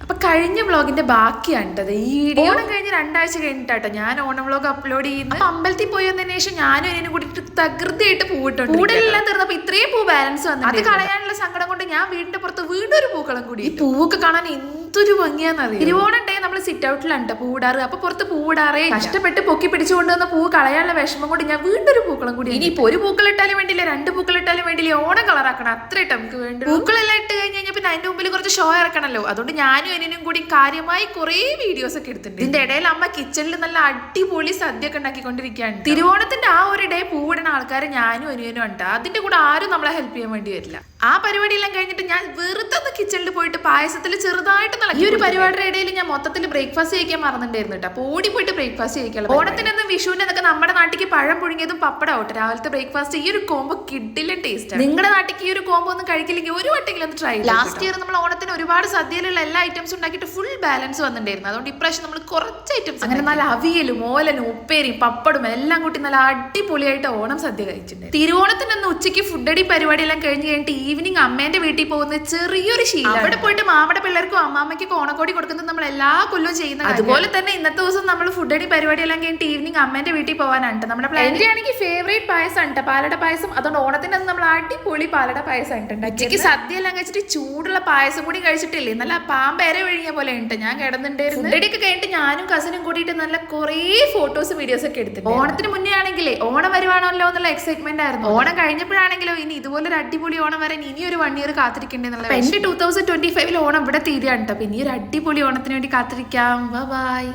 അപ്പൊ കഴിഞ്ഞ വ്ളോഗിന്റെ ബാക്കിയാണ്ടത് ഈ വീഡിയോ. ഓണം കഴിഞ്ഞ് 2 ആഴ്ച കഴിഞ്ഞിട്ടാട്ടോ ഞാൻ ഓണം വ്ളോഗ് അപ്ലോഡ് ചെയ്യുന്നത്. അമ്പലത്തിൽ പോയി വന്നതിന് ശേഷം ഞാനും അതിനെ കൂടിയിട്ട് തകൃതിയായിട്ട് പൂവിട്ടുണ്ട്. പൂടെല്ലാം തീർന്നപ്പോ ഇത്രയും പൂ ബാലൻസ് വന്നു. അത് കളയാനുള്ള സങ്കടം കൊണ്ട് ഞാൻ വീടിന്റെ പുറത്ത് വീണ്ടും ഒരു പൂക്കളം കൂടി. ഈ പൂവൊക്കെ കാണാൻ എന്തൊരു ഭംഗിയാന്നറിയാം. തിരുവോണം ഡേ നമ്മൾ സിറ്റ് ഔട്ടിലാണ് പൂവിടാറ്. അപ്പൊ പുറത്ത് പൂവിടാറേ. കഷ്ടപ്പെട്ട് പൊക്കി പിടിച്ചുകൊണ്ട് വന്ന പൂ കളയാനുള്ള വിഷമം കൊണ്ട് ഞാൻ വീണ്ടും ഒരു പൂക്കളം കൂടി. ഇനിയിപ്പോ ഒരു പൂക്കളിട്ടാലും വേണ്ടിയില്ല, 2 പൂക്കളിട്ടാലും വേണ്ടിയില്ല, ഓണം കളറാക്കണം. അത്രയായിട്ട് നമുക്ക് വേണ്ടി. പൂക്കളെല്ലാം ഇട്ട് കഴിഞ്ഞാൽ പിന്നെ അതിന്റെ മുമ്പിൽ കുറച്ച് ഷോ ഇറക്കണല്ലോ. അതുകൊണ്ട് ഞാനും അതിനും കൂടി കാര്യമായി കുറെ വീഡിയോസ് ഒക്കെ എടുത്തിട്ടുണ്ട്. ഇതിന്റെ ഇടയിൽ അമ്മ കിച്ചണിൽ നല്ല അടിപൊളി സദ്യ ഒക്കെ ഉണ്ടാക്കിക്കൊണ്ടിരിക്കുകയാണ്. തിരുവോണത്തിന്റെ ആ ഒരു ഡേ പൂവിടുന്ന ആൾക്കാർ ഞാനും അനിയനും ഉണ്ട്. അതിന്റെ കൂടെ ആരും നമ്മളെ ഹെൽപ്പ് ചെയ്യാൻ വേണ്ടി വരില്ല. ആ പരിപാടിയെല്ലാം കഴിഞ്ഞിട്ട് ഞാൻ വെറുതെ കിച്ചണിൽ പോയിട്ട് പായസത്തിൽ ചെറുതായിട്ട് ഈ ഒരു പരിപാടിയുടെ ഇടയിൽ ഞാൻ മൊത്തത്തിൽ ബ്രേക്ക്ഫാസ്റ്റ് കഴിക്കാൻ മറന്നിട്ടുണ്ടായിരുന്നു കേട്ടോ. അപ്പോൾ ഓടി പോയിട്ട് ബ്രേക്ക്ഫാസ്റ്റ് കഴിക്കാം. ഓണത്തിനൊന്നും വിഷുവിനൊക്കെ നമ്മുടെ നാട്ടിലേക്ക് പഴം പുഴുങ്ങിയതും പപ്പടം ആവട്ടെ രാവിലത്തെ ബ്രേക്ക്ഫാസ്റ്റ്. ഈ ഒരു കോംബോ കിഡിലെ ടേസ്റ്റ്. നിങ്ങളുടെ നാട്ടിലേക്ക് ഈ ഒരു കോംബോ ഒന്നും കഴിക്കില്ലെങ്കിൽ ഒരു വട്ടെങ്കിലും ഒന്ന് ട്രൈ. ലാസ്റ്റ് ഇയർ നമ്മൾ ഓണത്തിന് ഒരുപാട് സദ്യയിലുള്ള എല്ലാ ഐറ്റംസും ഉണ്ടാക്കിയിട്ട് ഫുൾ ബാലൻസ് വന്നിട്ടുണ്ടായിരുന്നു. അതുകൊണ്ട് ഇപ്രാവശ്യം നമ്മൾ കുറച്ച് ഐറ്റംസ് അങ്ങനെ നല്ല അവിയലും ഓലനും ഉപ്പേരിയും പപ്പടും എല്ലാം കൂട്ടി നല്ല അടിപൊളിയായിട്ട് ഓണം സദ്യ കഴിച്ചിട്ടുണ്ട്. തിരുവോണത്തിനൊന്ന് ഉച്ചയ്ക്ക് ഫുഡ് അടി പരിപാടിയെല്ലാം കഴിഞ്ഞിട്ട് ഈവനിങ് അമ്മേന്റെ വീട്ടിൽ പോകുന്ന ചെറിയൊരു ശീലം. അവിടെ പോയിട്ട് മാമയുടെ പിള്ളേർക്കും അമ്മാമ്മയ്ക്കും ഓണക്കോടി കൊടുക്കുന്നത് നമ്മൾ എല്ലാ കൊല്ലവും ചെയ്യുന്നത്. അതുപോലെ തന്നെ ഇന്നത്തെ ദിവസം നമ്മൾ ഫുഡ് അടി പരിപാടിയെല്ലാം കഴിഞ്ഞിട്ട് ഈവനിങ് അമ്മേന്റെ വീട്ടിൽ പോകാനാണ് നമ്മുടെ പ്ലാൻ. എന്റെ ആണെങ്കിൽ ഫേവറേറ്റ് പായസം ഉണ്ട് പാലട പായസം. അതുകൊണ്ട് ഓണത്തിന് നമ്മൾ അടിപൊളി പാലട പായസം ഉണ്ട്. ഉച്ചയ്ക്ക് സദ്യ എല്ലാം കഴിച്ചിട്ട് ചൂടുള്ള പായസം കൂടി കഴിച്ചിട്ടില്ലേ നല്ല പാമ്പേരെ വിഴിഞ്ഞ പോലെ ഉണ്ട്. ഞാൻ കിടന്നിട്ടുണ്ടായിരുന്നു. ഫുഡ് അടിയൊക്കെ കഴിഞ്ഞിട്ട് ഞാനും കസിനും കൂടിയിട്ട് നല്ല കുറെ ഫോട്ടോസ് വീഡിയോസ് ഒക്കെ എടുത്തിട്ട് ഓണത്തിന് മുന്നേ ആണെങ്കിലേ ഓണം വരുവാണല്ലോ എന്നുള്ള എക്സൈറ്റ്മെന്റ് ആയിരുന്നു. ഓണം കഴിഞ്ഞപ്പോഴാണെങ്കിലോ ഇനി ഇതുപോലെ ഒരു ഓണം വരാൻ ഇനി ഒരു 1 ഇയർ കാത്തിരിക്കേണ്ടെന്നുള്ള. എന്റെ 2025 ഓണം ഇവിടെ തീരുകയാണ് കേട്ടോ. പിന്നെ ഈ ഒരു അടിപൊളി ഓണത്തിന് വേണ്ടി കാത്തിരിക്കാം. ബൈ.